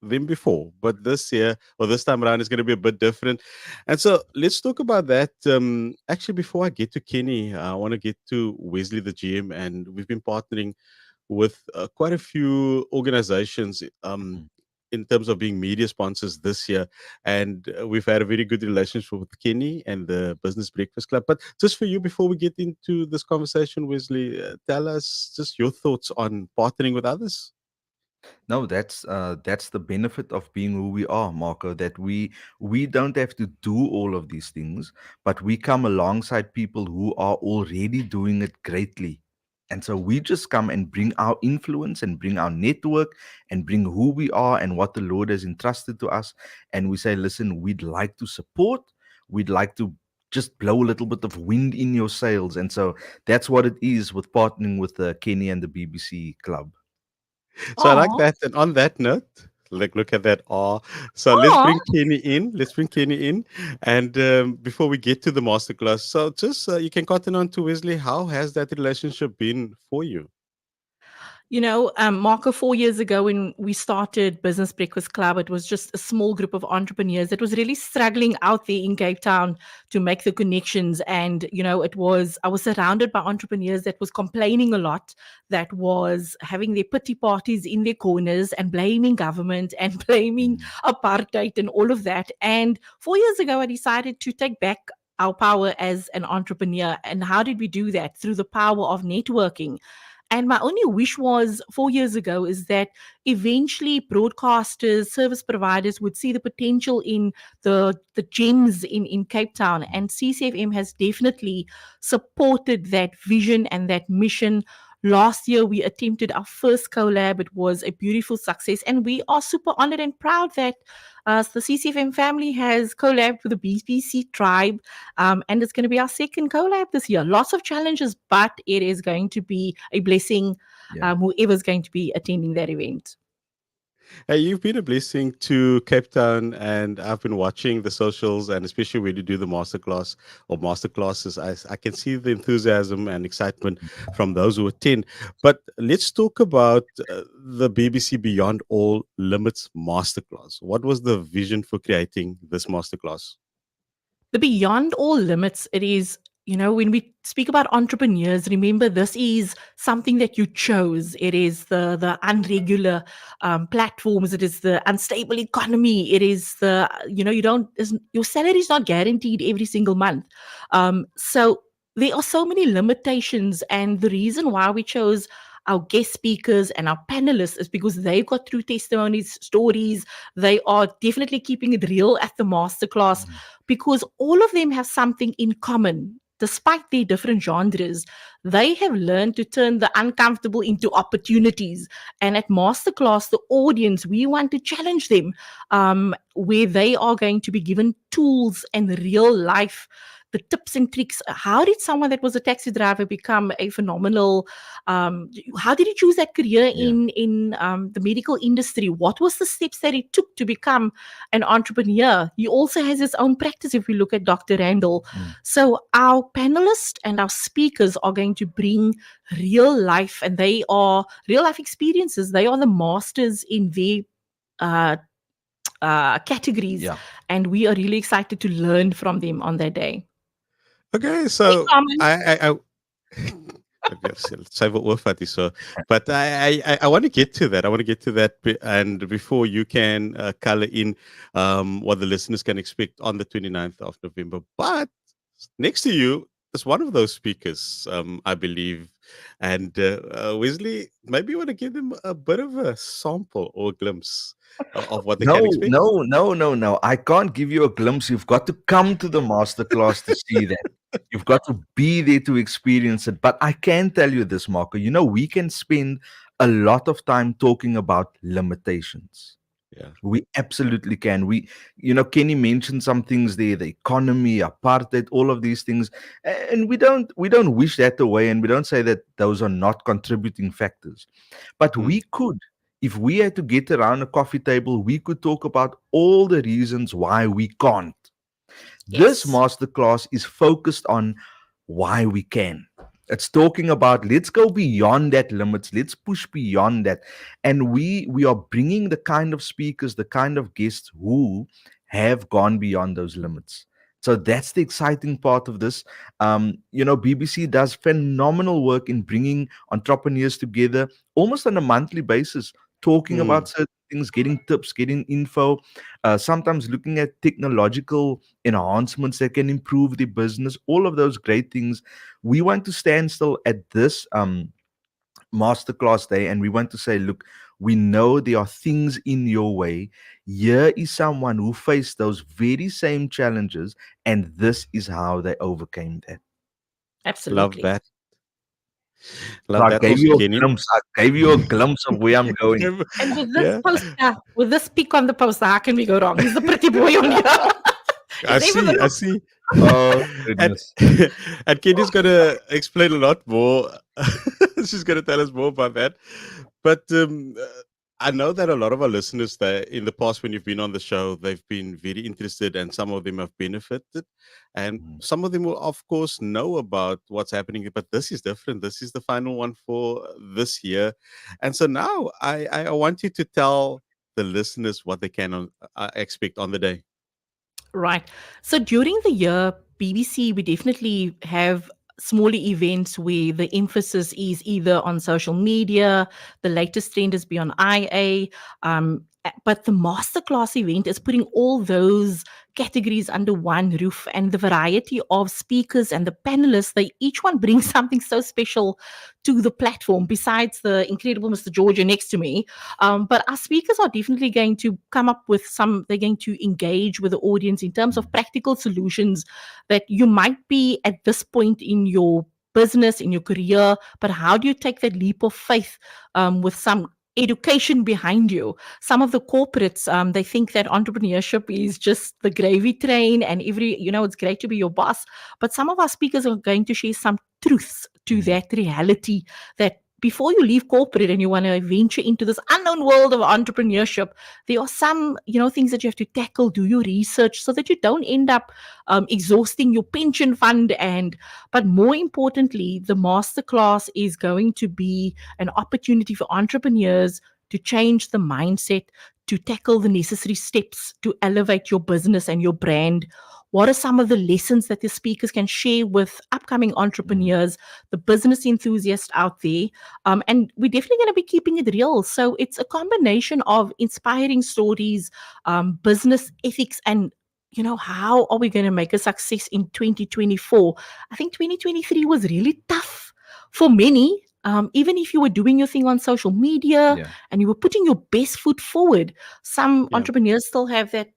than before, but this year or this time around is going to be a bit different. And so let's talk about that. Actually, before I get to Kenny, I want to get to Wesley, the GM, and we've been partnering with quite a few organizations in terms of being media sponsors this year. And we've had a very good relationship with Kenny and the Business Breakfast Club. But just for you, before we get into this conversation, Wesley, tell us just your thoughts on partnering with others. No, that's the benefit of being who we are, Marco. That we don't have to do all of these things, but we come alongside people who are already doing it greatly. And so we just come and bring our influence and bring our network and bring who we are and what the Lord has entrusted to us. And we say, listen, we'd like to support, we'd like to just blow a little bit of wind in your sails. And so that's what it is with partnering with Kenny and the BBC Club. So I like Oh, that. And on that note, like look at that. Oh, so let's oh. bring Kenny in. Let's bring Kenny in. And before we get to the masterclass, so just you can continue on to Wesley. How has that relationship been for you? Marco, 4 years ago when we started Business Breakfast Club, it was just a small group of entrepreneurs that was really struggling out there in Cape Town to make the connections. And, I was surrounded by entrepreneurs that was complaining a lot, that was having their pity parties in their corners and blaming government and blaming Mm. apartheid and all of that. And 4 years ago, I decided to take back our power as an entrepreneur. And how did we do that? Through the power of networking. And my only wish was 4 years ago is that eventually broadcasters, service providers would see the potential in the gems in Cape Town. And CCFM has definitely supported that vision and that mission. Last year, we attempted our first collab. It was a beautiful success. And we are super honored and proud that the CCFM family has collabed with the BBC tribe, and it's going to be our second collab this year. Lots of challenges, but it is going to be a blessing, Yeah. whoever's going to be attending that event. Hey, you've been a blessing to Cape Town, and I've been watching the socials, and especially when you do the masterclass or masterclasses, I can see the enthusiasm and excitement from those who attend. But let's talk about the BBC Beyond All Limits masterclass. What was the vision for creating this masterclass? The beyond all limits, it is, when we speak about entrepreneurs, remember this is something that you chose. It is the unregular platforms. It is the unstable economy. It is the, you don't, your salary is not guaranteed every single month. So there are so many limitations. And the reason why we chose our guest speakers and our panelists is because they've got true testimonies, stories. They are definitely keeping it real at the masterclass, Mm. because all of them have something in common. Despite their different genres, they have learned to turn the uncomfortable into opportunities. And at Masterclass, the audience, we want to challenge them, where they are going to be given tools and real life, the tips and tricks. How did someone that was a taxi driver become a phenomenal? How did he choose that career Yeah. in the medical industry? What was the steps that he took to become an entrepreneur? He also has his own practice. If we look at Dr. Randall, Mm. so our panelists and our speakers are going to bring real life, and they are real life experiences. They are the masters in their uh, categories, Yeah. and we are really excited to learn from them on that day. Okay, Hey, so Carmen. I yes, sy wil oorvat hierso. But I want to get to that. I want to get to that. And before you can color in what the listeners can expect on the 29th of November. But next to you is one of those speakers, I believe. And Wesley, maybe you want to give them a bit of a sample or a glimpse of what they can No, expect. no, no, no, no. I can't give you a glimpse. You've got to come to the masterclass to see that. You've got to be there to experience it. But I can tell you this, Marco. We can spend a lot of time talking about limitations. Yeah. We absolutely can. Kenny mentioned some things there, the economy, apartheid, all of these things. And we don't wish that away, and we don't say that those are not contributing factors. But Mm, we could, if we had to get around a coffee table, we could talk about all the reasons why we can't. This Yes. masterclass is focused on why we can. It's talking about let's go beyond that limits, let's push beyond that. And we are bringing the kind of speakers, the kind of guests who have gone beyond those limits. So that's the exciting part of this. BBC does phenomenal work in bringing entrepreneurs together almost on a monthly basis, talking about Mm, certain things, getting tips, getting info, sometimes looking at technological enhancements that can improve the business, all of those great things. We want to stand still at this masterclass day, and we want to say, look, we know there are things in your way. Here is someone who faced those very same challenges, and this is how they overcame that. love Absolutely. that. So Love I that gave also, you a Kenny. glimpse. I gave you a glimpse of where I'm going. And with this Yeah, poster, with this pic on the poster, how can we go wrong? He's the pretty boy on here. I It's even the see. I look. see. Oh And goodness. and Kenny's gonna explain a lot more. She's gonna tell us more about that. But I know that a lot of our listeners that in the past when you've been on the show, they've been very interested and some of them have benefited. And Mhm. some of them will of course know about what's happening, but this is different. This is the final one for this year. And so now I want you to tell the listeners what they can expect on the day. Right. So during the year, BBC, we definitely have smaller events where the emphasis is either on social media, the latest trend is beyond IA, but the masterclass event is putting all those categories under one roof, and the variety of speakers and the panelists, they each one brings something so special to the platform besides the incredible Mr. George next to me. But our speakers are definitely going to come up with they're going to engage with the audience in terms of practical solutions that you might be at this point in your business, in your career, but how do you take that leap of faith with some education behind you? Some of the corporates, they think that entrepreneurship is just the gravy train and it's great to be your boss. But some of our speakers are going to share some truths to Mhm. that reality, that before you leave corporate and you want to venture into this unknown world of entrepreneurship, there are some things that you have to tackle. Do your research so that you don't end up exhausting your pension fund. But more importantly, the masterclass is going to be an opportunity for entrepreneurs to change the mindset, to tackle the necessary steps to elevate your business and your brand. What are some of the lessons that the speakers can share with upcoming Mhm. entrepreneurs, the business enthusiasts out there? And we're definitely going to be keeping it real. So it's a combination of inspiring stories, business ethics, and how are we going to make a success in 2024? I think 2023 was really tough for many. Even if you were doing your thing on social media Yeah. and you were putting your best foot forward, some Yeah. entrepreneurs still have that.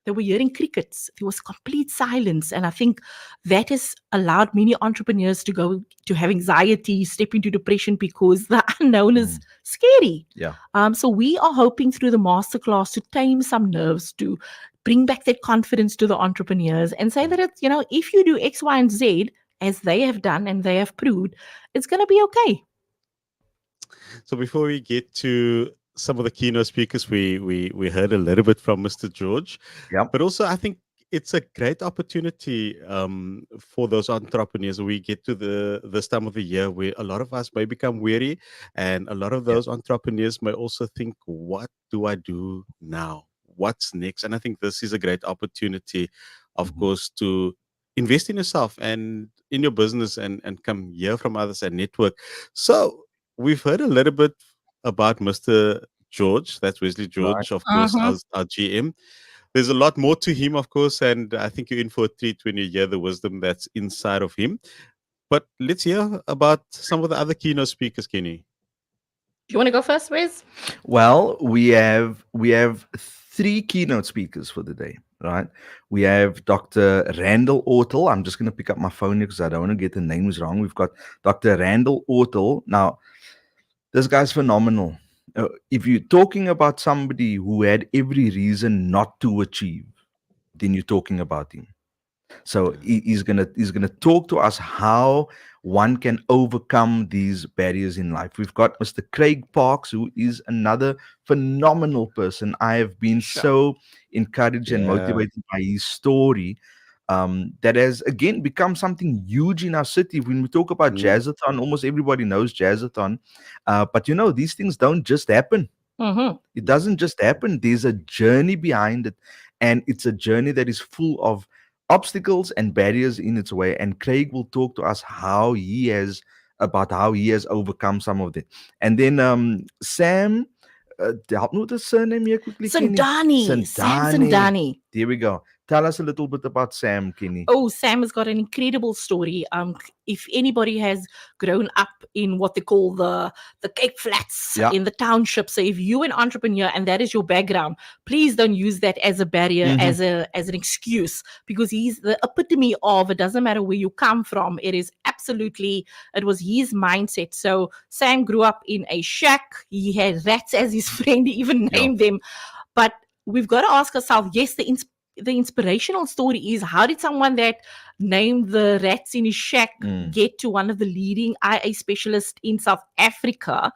They were hearing crickets. There was complete silence. And I think that has allowed many entrepreneurs to go to have anxiety, step into depression because the unknown is Mhm. scary. Yeah. So we are hoping through the masterclass to tame some nerves, to bring back that confidence to the entrepreneurs and say that it's, if you do X, Y, and Z, as they have done and they have proved, it's going to be okay. So before we get to some of the keynote speakers, we heard a little bit from Mr. George, Yeah. but also I think it's a great opportunity for those entrepreneurs. We get to the this time of the year where a lot of us may become weary, and a lot of Yeah. those entrepreneurs may also think, "What do I do now? What's next?" And I think this is a great opportunity, of Mhm. course, to invest in yourself and in your business and come hear from others and network. So we've heard a little bit about Mr. George. That's Wesley Right. George, of course, Uh-huh. our GM. There's a lot more to him, of course, and I think you're in for a treat when you hear the wisdom that's inside of him. But let's hear about some of the other keynote speakers, Kenny. Do you want to go first, Wes? Well, we have three keynote speakers for the day, right? We have Dr. Randall Ortel. I'm just going to pick up my phone because I don't want to get the names wrong. We've got Dr. Randall Ortel. Now, this guy's phenomenal. If you're talking about somebody who had every reason not to achieve, then you're talking about him. So Yeah. he's gonna talk to us how one can overcome these barriers in life. We've got Mr. Craig Parks, who is another phenomenal person. I have been Sure. so encouraged and Yeah. motivated by his story. that has again become something huge in our city. When we talk about Mm, jazzathon, almost everybody knows jazzathon, but these things don't just happen. Mm-hmm. It doesn't just happen. There's a journey behind it, and it's a journey that is full of obstacles and barriers in its way. And Craig will talk to us how he has overcome some of it. And then Sam, help me with the surname here quickly, Kenny. Sandani, Sam Sandani. Sandani. There we go. Tell us a little bit about Sam, Kenny. Oh, Sam has got an incredible story. If anybody has grown up in what they call the Cape Flats Yeah. in the township, so if you're an entrepreneur and that is your background, please don't use that as a barrier, Hmm. as an excuse, because he's the epitome of it doesn't matter where you come from. It was his mindset. So Sam grew up in a shack. He had rats as his friend. He even Yeah. named them. But we've got to ask ourselves, yes, the inspirational story is how did someone that named the rats in his shack Mm. get to one of the leading IA specialists in South Africa?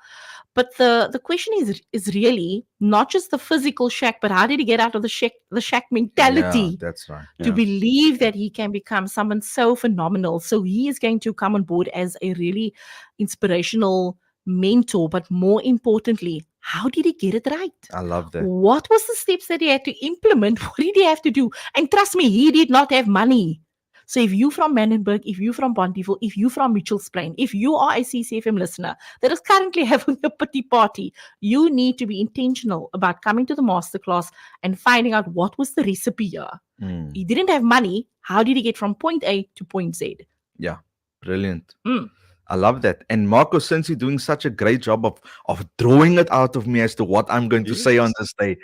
But the question is really not just the physical shack, but how did he get out of the shack Yeah, mentality that's right. to yeah. believe that he can become someone so phenomenal? So he is going to come on board as a really inspirational mentor, but more importantly, how did he get it right? I love that. What was the steps that he had to implement? What did he have to do? And trust me, he did not have money. So if you from Manenberg, if you from Bondieville, if you from Mitchell's Plain, if you are a CCFM listener that is currently having a pity party, you need to be intentional about coming to the masterclass and finding out what was the recipe here. Mm. He didn't have money. How did he get from point A to point Z? Yeah, brilliant. Mm. I love that. And Marco, since you're doing such a great job of drawing it out of me as to what I'm going to say on Yes. this day,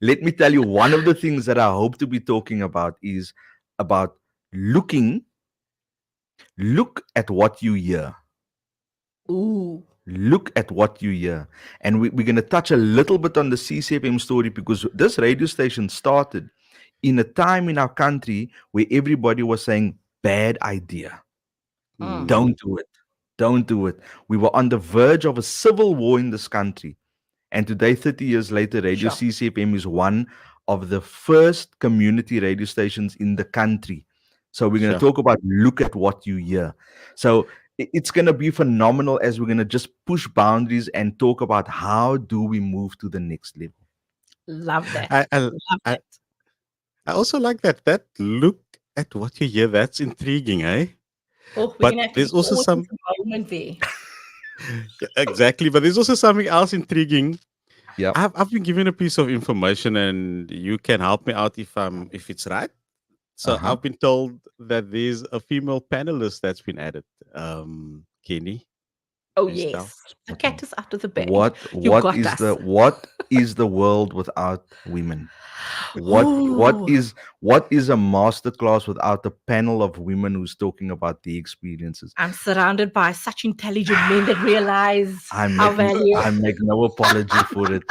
let me tell you one of the things that I hope to be talking about is about looking, look at what you hear. Ooh. Look at what you hear. And we're going to touch a little bit on the CCFM story because this radio station started in a time in our country where everybody was saying, bad idea. Mm. Mm, Don't do it. Don't do it. We were on the verge of a civil war in this country. And today, 30 years later, Radio Sure. CCFM is one of the first community radio stations in the country. So we're going to sure. talk about look at what you hear. So it's going to be phenomenal as we're going to just push boundaries and talk about how do we move to the next level. Love that. I, I Love I that. I also like that. That look at what you hear. That's intriguing, eh? Oh, we're But gonna have to there's look also forward to some some moment there. yeah, exactly. But there's also something else intriguing. Yep. I've been given a piece of information, and you can help me out if it's right. So Uh-huh. I've been told that there's a female panelist that's been added. Kenny, Oh please tell. yes, the cat is out of the bag. What You what got is us. the world without women? What what Oh, is what is a masterclass without a panel of women who's talking about the experiences? I'm surrounded by such intelligent men that realize I our make value. I make no apology for it.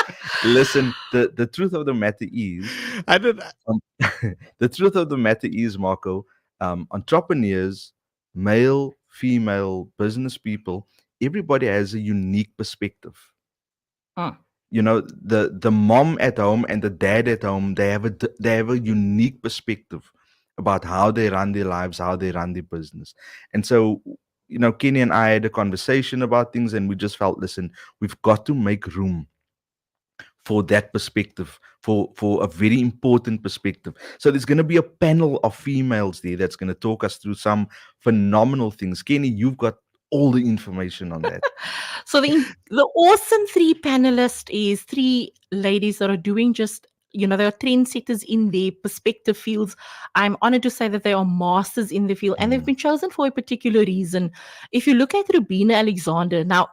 Listen, the truth of the matter is, I don't. um, the truth of the matter is, Marco, entrepreneurs, male, female, business people, everybody has a unique perspective. Mm. The mom at home and the dad at home, they have a unique perspective about how they run their lives, how they run their business. And so Kenny and I had a conversation about things, and we just felt, listen, we've got to make room for that perspective, for a very important perspective. So there's going to be a panel of females there that's going to talk us through some phenomenal things. Kenny, you've got all the information on that. So the awesome three panelists is three ladies that are doing just they are trendsetters in their perspective fields. I'm honored to say that they are masters in the field and they've Mm, been chosen for a particular reason. If you look at Rubina Alexander, now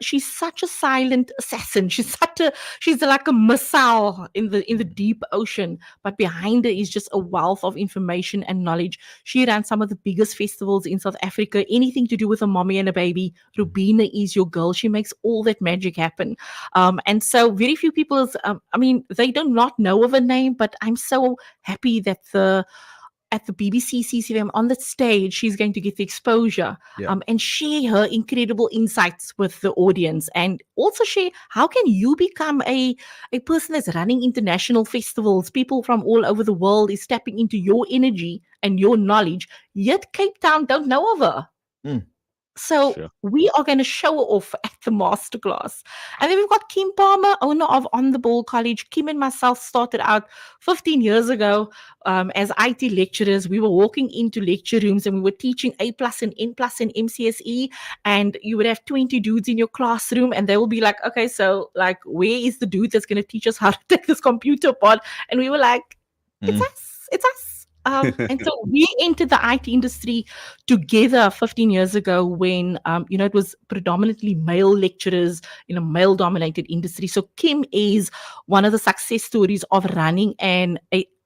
she's such a silent assassin. She's like a missile in the deep ocean, but behind her is just a wealth of information and knowledge. She ran some of the biggest festivals in South Africa, anything to do with a mommy and a baby. Rubina is your girl. She makes all that magic happen. And so very few people, they do not know of a name, but I'm so happy that at the BBC CCFM on the stage, she's going to get the exposure Yeah. and share her incredible insights with the audience, and also share how can you become a person that's running international festivals. People from all over the world is tapping into your energy and your knowledge, yet Cape Town don't know of her. Mm. So Sure. we are going to show off at the masterclass. And then we've got Kim Palmer, owner of On the Ball College. Kim and myself started out 15 years ago as IT lecturers. We were walking into lecture rooms and we were teaching A plus and N plus and MCSE. And you would have 20 dudes in your classroom and they will be like, okay, so like, where is the dude that's going to teach us how to take this computer apart? And we were like, it's Mm. us, it's us. And so we entered the IT industry together 15 years ago when, it was predominantly male lecturers in a male dominated industry. So Kim is one of the success stories of running an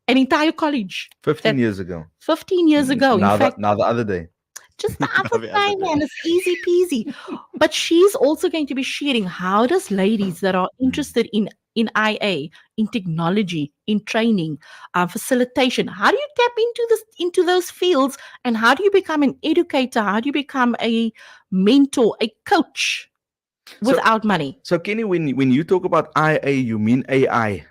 entire college 15 that years ago. 15 years ago. In Now fact, the other day. just the other The other day, day. man, it's easy peasy. But she's also going to be sharing how does ladies that are Mm. interested in IA, in technology, in training, facilitation, how do you tap into those fields, and how do you become an educator? How do you become a mentor, a coach So without money? so Kenny, when you talk about IA, you mean AI.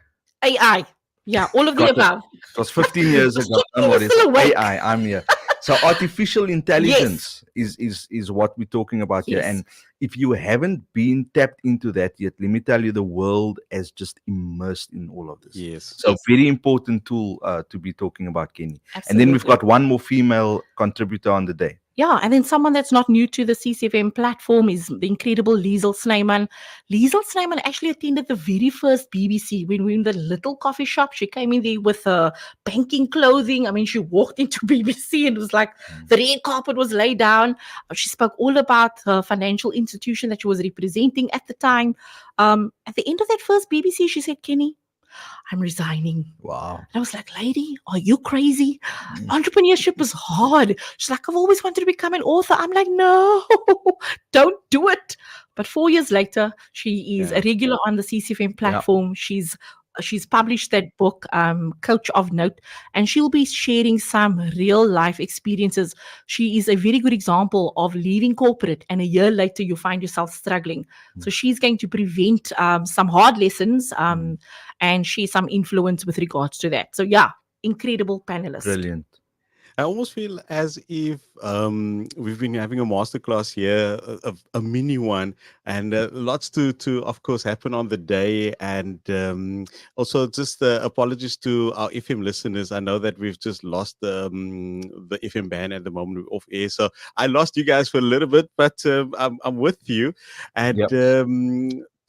AI, yeah, all of the Got it. above. It was 15 years The ago. chicken Don't is worry, it's still awake. AI. I'm here. So artificial Yes, intelligence is what we're talking about here. yes, And if you haven't been tapped into that yet, let me tell you, the world has just immersed in all of this. Yes. So very important tool to be talking about, Kenny. And then we've absolutely. got one more female contributor on the day. Yeah, and then someone that's not new to the CCFM platform is the incredible Liesel Snyman. Liesel Snyman actually attended the very first BBC when we were in the little coffee shop. She came in there with her banking clothing. I mean, she walked into BBC and it was like Mm. the red carpet was laid down. She spoke all about her financial institution that she was representing at the time. At the end of that first BBC, she said, Kenny, I'm resigning. Wow. And I was like, lady, are you crazy? Mm. Entrepreneurship is hard. She's like, I've always wanted to become an author. I'm like, no, don't do it. But 4 years later, she is a Yeah. regular on the CCFM Yeah. platform. She's published that book, Coach of Note, and she'll be sharing some real life experiences. She is a very good example of leaving corporate, and a year later, you find yourself struggling. So Mm. she's going to prevent some hard lessons Mm. and share some influence with regards to that. So, yeah, incredible panelist. Brilliant. I almost feel as if we've been having a masterclass here, a mini one, and lots to of course happen on the day. And also, just apologies to our FM listeners. I know that we've just lost the FM band at the moment, we're off air, so I lost you guys for a little bit, but I'm with you. And Yep.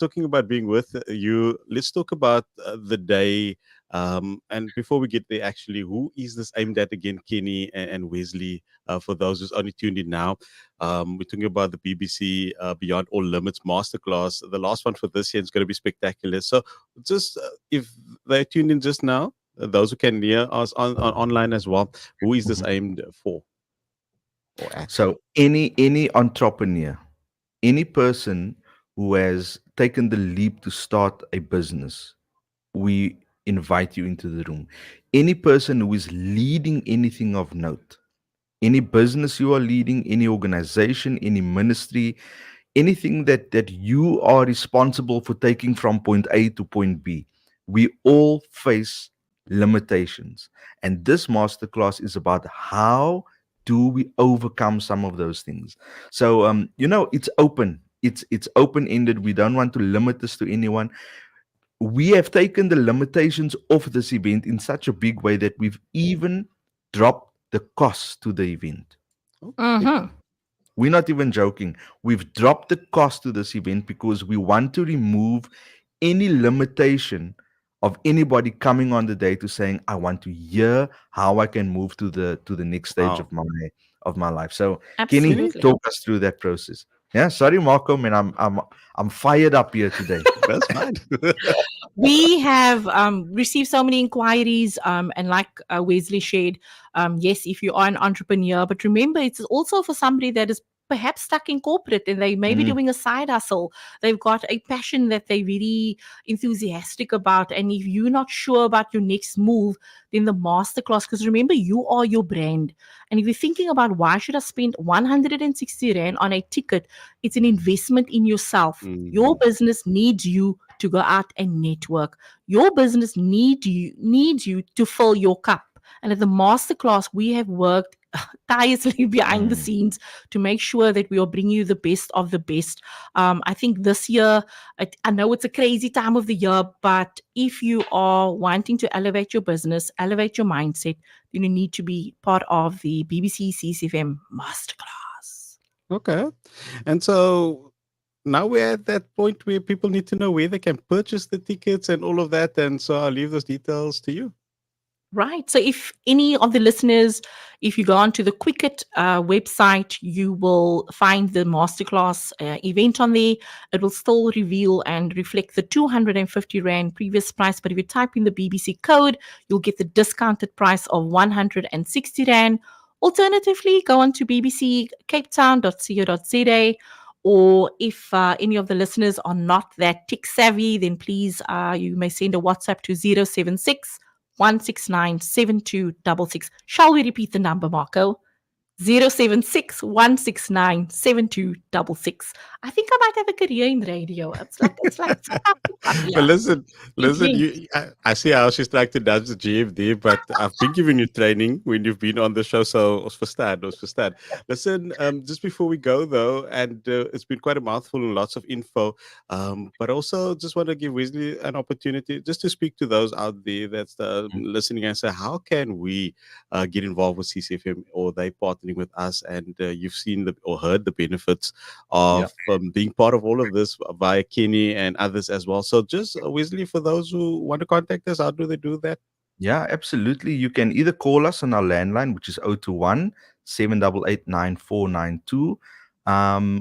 talking about being with you, let's talk about the day. And before we get there, actually, who is this aimed at again, Kenny and Wesley? For those who's only tuned in now, we're talking about the BBC Beyond All Limits Masterclass. The last one for this year is going to be spectacular. So, just if they tuned in just now, those who can hear us online as well, who is this Mhm. aimed for or at? So any entrepreneur, any person who has taken the leap to start a business, we invite you into the room. Any person who is leading anything of note, any business you are leading, any organization, any ministry, anything that you are responsible for taking from point A to point B, we all face limitations. And this masterclass is about how do we overcome some of those things. So it's open. It's open-ended. We don't want to limit this to anyone. We have taken the limitations of this event in such a big way that we've even dropped the cost to the event. Okay. Mm-hmm. We're not even joking. We've dropped the cost to this event because we want to remove any limitation of anybody coming on the day to saying, I want to hear how I can move to the next stage Wow. of my life. So Kenny, Kenny, Absolutely. talk us through that process. Yeah, sorry, Marco, man. I'm fired up here today. that's fine. We have received so many inquiries, and like Wesley shared, yes, if you are an entrepreneur, but remember, it's also for somebody that is perhaps stuck in corporate and they may be Mm, doing a side hustle. They've got a passion that they're really enthusiastic about. And if you're not sure about your next move, then the masterclass, because remember, you are your brand. And if you're thinking about why should I spend 160 Rand on a ticket, it's an investment in yourself. Your Mhm. business needs you to go out and network. Your business needs you to fill your cup. And at the masterclass, we have worked tirelessly behind the mm. scenes to make sure that we are bringing you the best of the best. I think this year, I know it's a crazy time of the year, but if you are wanting to elevate your business, elevate your mindset, then you need to be part of the BBC CCFM Masterclass. Okay. And so now we're at that point where people need to know where they can purchase the tickets and all of that. And so I'll leave those details to you. Right. So, if any of the listeners, if you go onto the Quicket website, you will find the masterclass event on there. It will still reveal and reflect the 250 Rand previous price. But if you type in the BBC code, you'll get the discounted price of 160 Rand. Alternatively, go on to bbccapetown.co.za. Or if any of the listeners are not that tech savvy, then please, you may send a WhatsApp to 076 169 7266. Shall we repeat the number, Marco? 076 169 7266. I think I might have a career in radio. It's like so But popular. listen, Intense. I see how she's trying to dodge the GFD, but I've been giving you training when you've been on the show, so ons verstaan, ons verstaan. Listen, just before we go though, and it's been quite a mouthful and lots of info, but also just want to give Wesley an opportunity just to speak to those out there that's listening and say, how can we get involved with CCFM or they partnering with us? And you've seen or heard the benefits Yeah. of being part of all of this via Kenny and others as well. So, just Wesley, for those who want to contact us, how do they do that? Yeah, absolutely. You can either call us on our landline, which is 021 788 9492,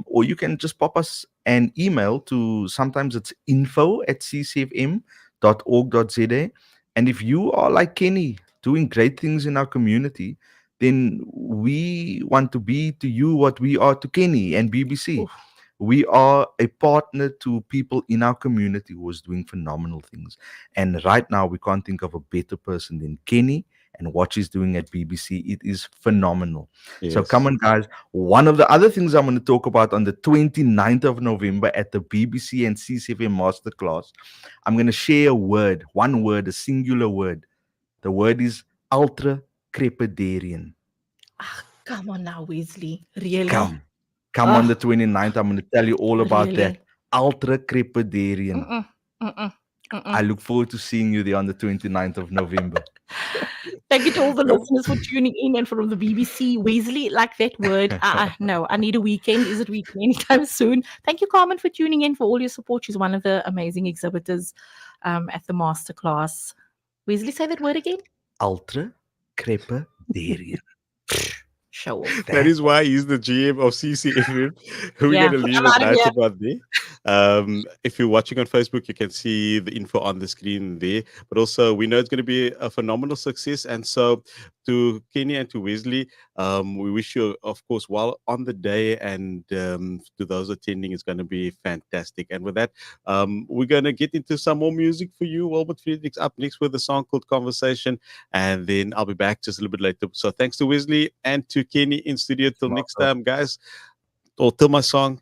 or you can just pop us an email to sometimes it's info@ccfm.org.za. And if you are like Kenny, doing great things in our community, then we want to be to you what we are to Kenny and BBC. Oof. We are a partner to people in our community who is doing phenomenal things. And right now, we can't think of a better person than Kenny and what she's doing at BBC. It is phenomenal. So come Yes. on, guys. One of the other things I'm going to talk about on the 29th of November at the BBC and CCFM Masterclass, I'm going to share a word, one word, a singular word. The word is ultra crepidarian. Ah, come on now, Weasley. Really? Come. Come on the Ah, 29th. I'm going to tell you all about that. really? Ultra crepidarian. Mm-mm, mm-mm, I mm-mm. look forward to seeing you there on the 29th of November. Thank you to all the listeners for tuning in and from the BBC. Weasley, like that word. No, I need a weekend. Is it weekend anytime soon? Thank you, Carmen, for tuning in, for all your support. She's one of the amazing exhibitors at the masterclass. Weasley, say that word again. Ultra crepidarian. Show off. That That is why he's the GM of CCFM. We're Yeah, going to leave I'm it out of nice here. about there. If you're watching on Facebook, you can see the info on the screen there. But also, we know it's going to be a phenomenal success. And so, to Kenny and to Wesley, we wish you, of course, well on the day. And to those attending, it's going to be fantastic. And with that, we're going to get into some more music for you. Wilbert Friedrich's up next with a song called Conversation. And then I'll be back just a little bit later. So thanks to Wesley and to Kenny in studio. Till next Marco. time, guys. Or till my song.